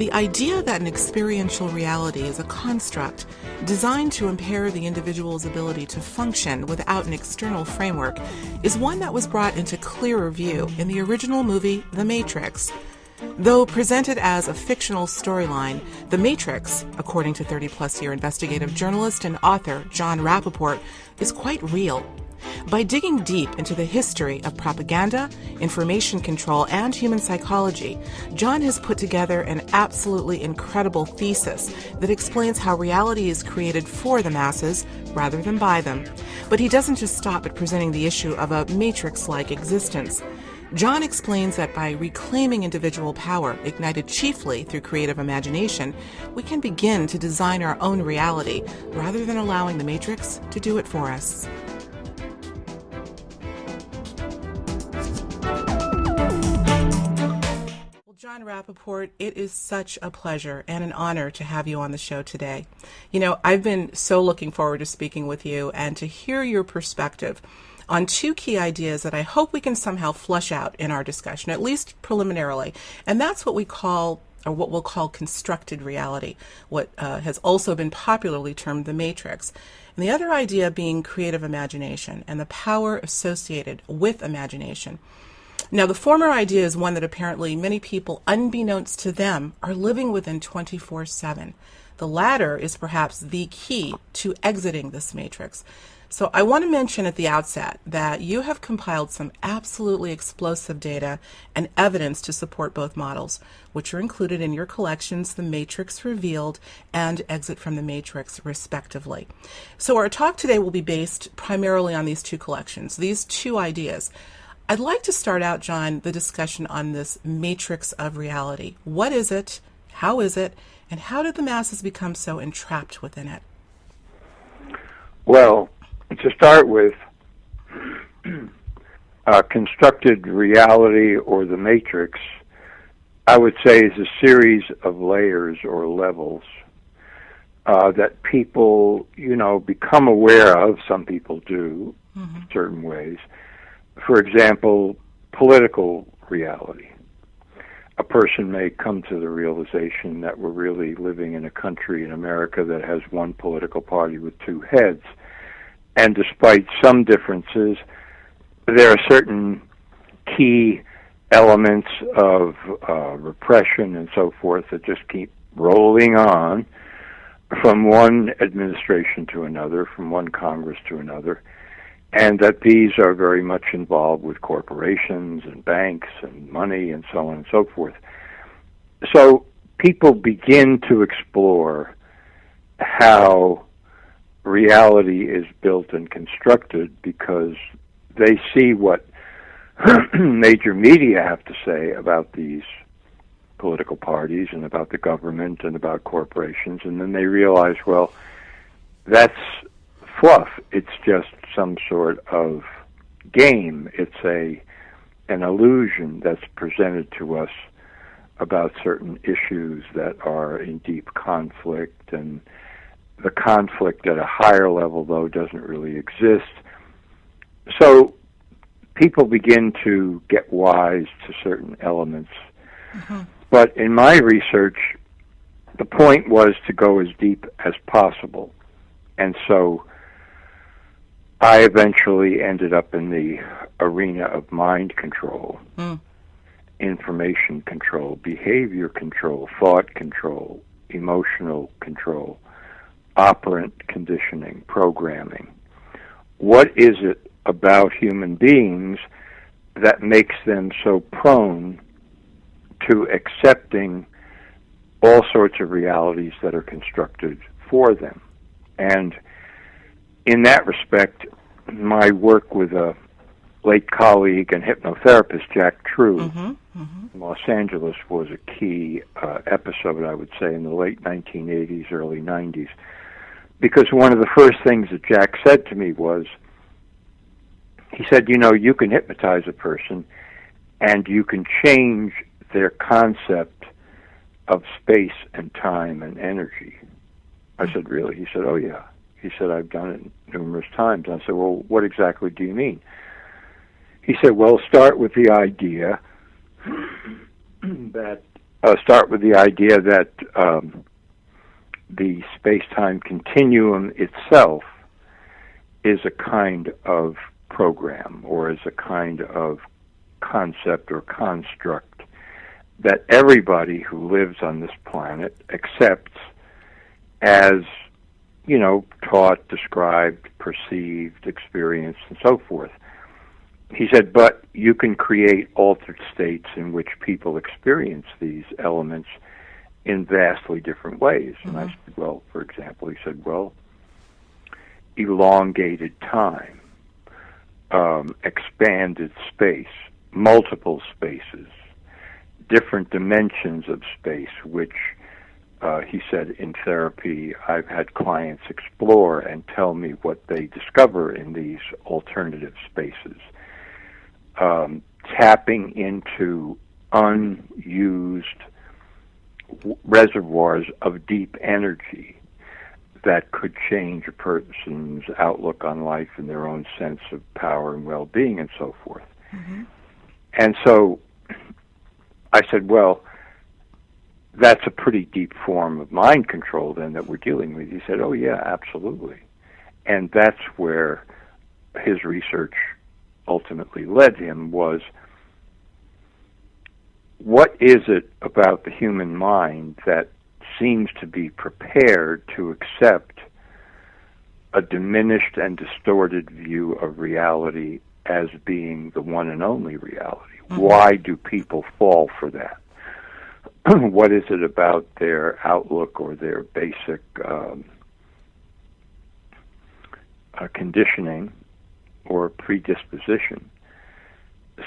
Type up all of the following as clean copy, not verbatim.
The idea that an experiential reality is a construct designed to impair the individual's ability to function without an external framework is one that was brought into clearer view in the original movie The Matrix. Though presented as a fictional storyline, The Matrix, according to 30-plus-year investigative journalist and author Jon Rappoport, is quite real. By digging deep into the history of propaganda, information control, and human psychology, Jon has put together an absolutely incredible thesis that explains how reality is created for the masses rather than by them. But he doesn't just stop at presenting the issue of a matrix-like existence. Jon explains that by reclaiming individual power, ignited chiefly through creative imagination, we can begin to design our own reality rather than allowing the Matrix to do it for us. Well, Jon Rappoport, it is such a pleasure and an honor to have you on the show today. You know, I've been so looking forward to speaking with you and to hear your perspective on two key ideas that I hope we can somehow flush out in our discussion, at least preliminarily. And that's what we call, or what we'll call, constructed reality, what has also been popularly termed the Matrix. And the other idea being creative imagination and the power associated with imagination. Now, the former idea is one that apparently many people, unbeknownst to them, are living within 24/7. The latter is perhaps the key to exiting this matrix. So I want to mention at the outset that you have compiled some absolutely explosive data and evidence to support both models, which are included in your collections, The Matrix Revealed and Exit from the Matrix, respectively. So our talk today will be based primarily on these two collections, these two ideas. I'd like to start out, Jon, the discussion on this matrix of reality. What is it? How is it? And how did the masses become so entrapped within it? Well, to start with, constructed reality, or the matrix, I would say is a series of layers or levels that people, become aware of. Some people do, in certain ways. For example, political reality. A person may come to the realization that we're really living in a country, in America, that has one political party with two heads. And despite some differences, there are certain key elements of repression and so forth that just keep rolling on from one administration to another, from one Congress to another, and that these are very much involved with corporations and banks and money and so on and so forth. So people begin to explore how reality is built and constructed because they see what major media have to say about these political parties and about the government and about corporations, and then they realize, well, that's fluff. It's just some sort of game. It's an illusion that's presented to us about certain issues that are in deep conflict, and the conflict at a higher level, though, doesn't really exist. So people begin to get wise to certain elements. But in my research, the point was to go as deep as possible. And so I eventually ended up in the arena of mind control, information control, behavior control, thought control, emotional control, operant conditioning, programming. What is it about human beings that makes them so prone to accepting all sorts of realities that are constructed for them? And in that respect, my work with a late colleague and hypnotherapist, Jack True, in Los Angeles, was a key episode, I would say, in the late 1980s, early 90s. Because one of the first things that Jack said to me was, he said, you can hypnotize a person and you can change their concept of space and time and energy. I said, really? He said, oh, yeah. He said, I've done it numerous times. I said, well, what exactly do you mean? He said, well, start with the idea that start with the idea that the space-time continuum itself is a kind of program, or is a kind of concept or construct that everybody who lives on this planet accepts as, taught, described, perceived, experienced, and so forth. He said, but you can create altered states in which people experience these elements in vastly different ways. And I said, well, for example, he said, well, elongated time, expanded space, multiple spaces, different dimensions of space, which he said in therapy I've had clients explore and tell me what they discover in these alternative spaces. Tapping into unused reservoirs of deep energy that could change a person's outlook on life and their own sense of power and well-being and so forth. And so I said, well, that's a pretty deep form of mind control then that we're dealing with. He said, oh yeah, absolutely. And that's where his research ultimately led him, was what is it about the human mind that seems to be prepared to accept a diminished and distorted view of reality as being the one and only reality? Why do people fall for that? What is it about their outlook or their basic conditioning or predisposition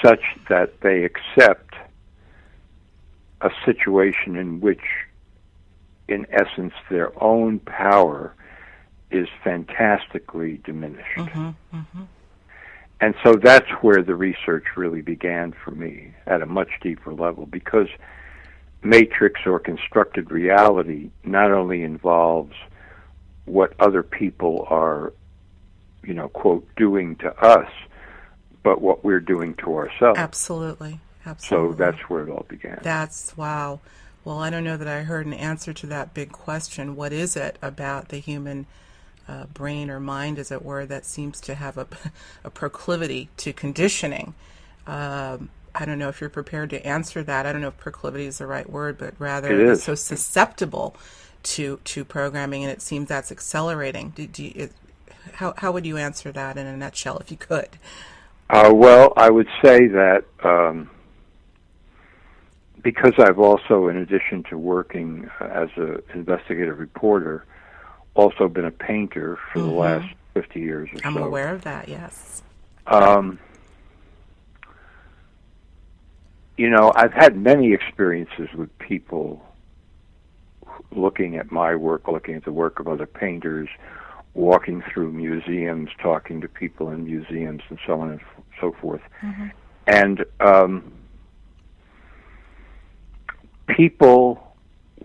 such that they accept a situation in which, in essence, their own power is fantastically diminished? And so that's where the research really began for me, at a much deeper level, because matrix or constructed reality not only involves what other people are, quote, doing to us, but what we're doing to ourselves. Absolutely. So that's where it all began. Wow. Well, I don't know that I heard an answer to that big question. What is it about the human brain or mind, as it were, that seems to have a proclivity to conditioning? I don't know if you're prepared to answer that. I don't know if proclivity is the right word, but rather it's so susceptible to programming, and it seems that's accelerating. How would you answer that in a nutshell, if you could? Well, I would say that because I've also, in addition to working as an investigative reporter, also been a painter for the last 50 years or so. I'm aware of that, yes. I've had many experiences with people looking at my work, looking at the work of other painters, walking through museums, talking to people in museums, and so on and so forth. And people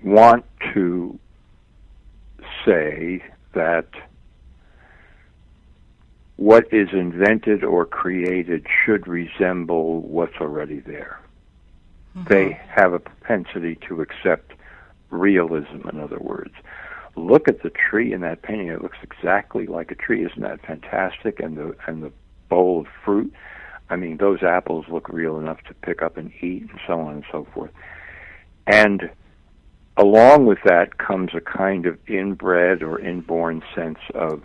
want to say that what is invented or created should resemble what's already there. They have a propensity to accept realism, in other words. Look at the tree in that painting. It looks exactly like a tree. Isn't that fantastic? And the bowl of fruit. I mean, those apples look real enough to pick up and eat, and so on and so forth. And along with that comes a kind of inbred or inborn sense of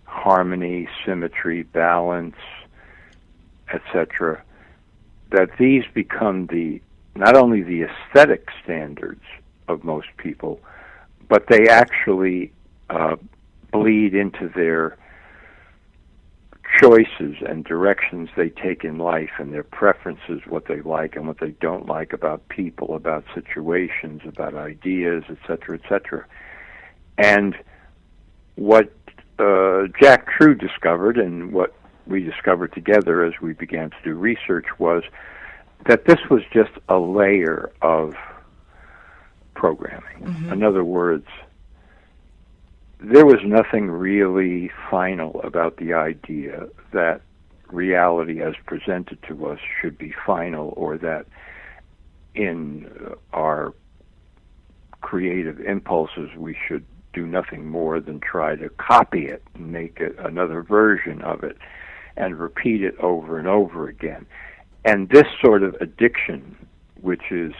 harmony, symmetry, balance, etc., that these become not only the aesthetic standards of most people, but they actually bleed into their choices and directions they take in life, and their preferences, what they like and what they don't like about people, about situations, about ideas, etc., etc. And what Jack True discovered, and what we discovered together as we began to do research, was that this was just a layer of programming. In other words, there was nothing really final about the idea that reality as presented to us should be final, or that in our creative impulses, we should do nothing more than try to copy it and make it another version of it and repeat it over and over again. And this sort of addiction, which is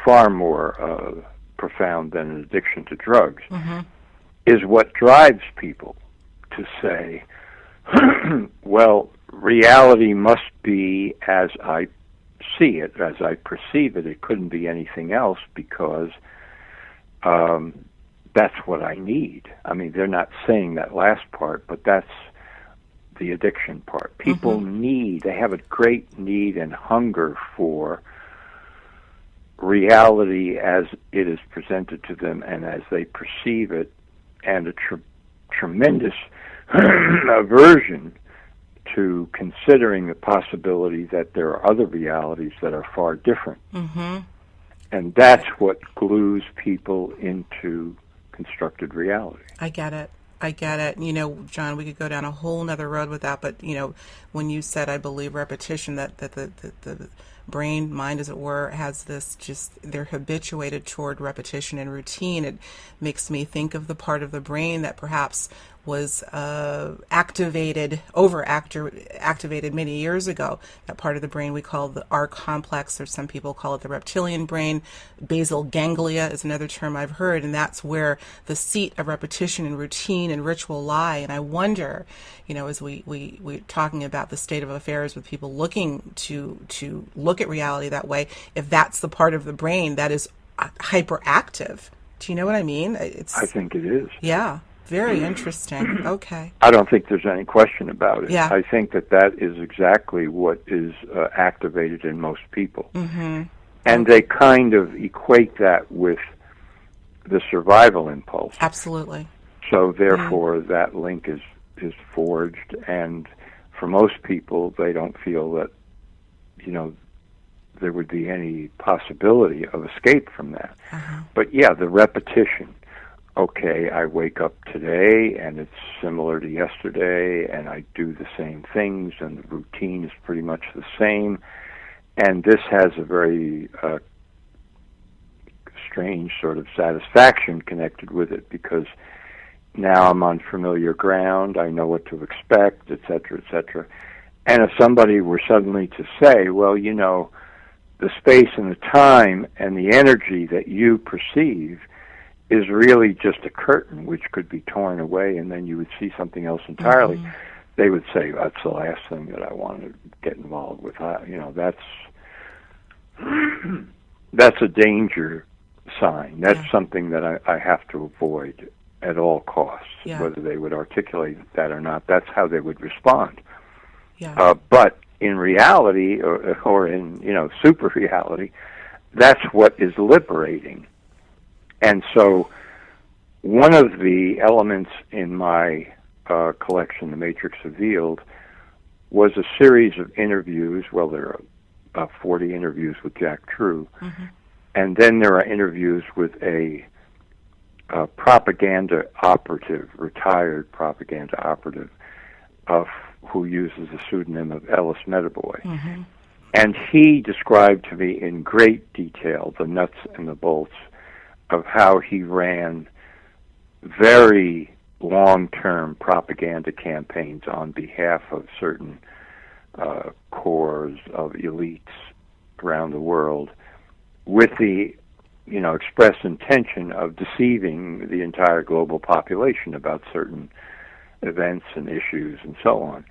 far more profound than an addiction to drugs, is what drives people to say, well, reality must be as I see it, as I perceive it. It couldn't be anything else because that's what I need. I mean, they're not saying that last part, but that's the addiction part. People they have a great need and hunger for reality as it is presented to them and as they perceive it, and a tremendous aversion to considering the possibility that there are other realities that are far different. And that's what glues people into constructed reality. I get it. You know, Jon, we could go down a whole nother road with that, but, you know, when you said, I believe, repetition, that the brain, mind, as it were, has this they're habituated toward repetition and routine. It makes me think of the part of the brain that perhaps was activated many years ago. That part of the brain we call the R complex, or some people call it the reptilian brain. Basal ganglia is another term I've heard, and that's where the seat of repetition and routine and ritual lie. And I wonder, you know, as we're talking about the state of affairs with people looking to look at reality that way, if that's the part of the brain that is hyperactive. Do you know what I mean? I think it is. Yeah. Very interesting. Okay. I don't think there's any question about it. Yeah. I think that is exactly what is activated in most people. And they kind of equate that with the survival impulse. Absolutely. So therefore that link is forged, and for most people they don't feel that, you know, there would be any possibility of escape from that. But yeah, the repetition. Okay, I wake up today and it's similar to yesterday, and I do the same things, and the routine is pretty much the same. And this has a very strange sort of satisfaction connected with it, because now I'm on familiar ground, I know what to expect, et cetera, et cetera. And if somebody were suddenly to say, well, you know, the space and the time and the energy that you perceive is really just a curtain which could be torn away and then you would see something else entirely, they would say, that's the last thing that I want to get involved with. You know, that's a danger sign. That's something that I have to avoid at all costs, whether they would articulate that or not. That's how they would respond. But in reality, or in, you know, super reality, that's what is liberating. And so one of the elements in my collection, The Matrix Revealed, was a series of interviews. Well, there are about 40 interviews with Jack True. And then there are interviews with a propaganda operative, retired propaganda operative, who uses the pseudonym of Ellis Metaboy. And he described to me in great detail the nuts and the bolts of how he ran very long-term propaganda campaigns on behalf of certain corps of elites around the world, with the, you know, express intention of deceiving the entire global population about certain events and issues and so on.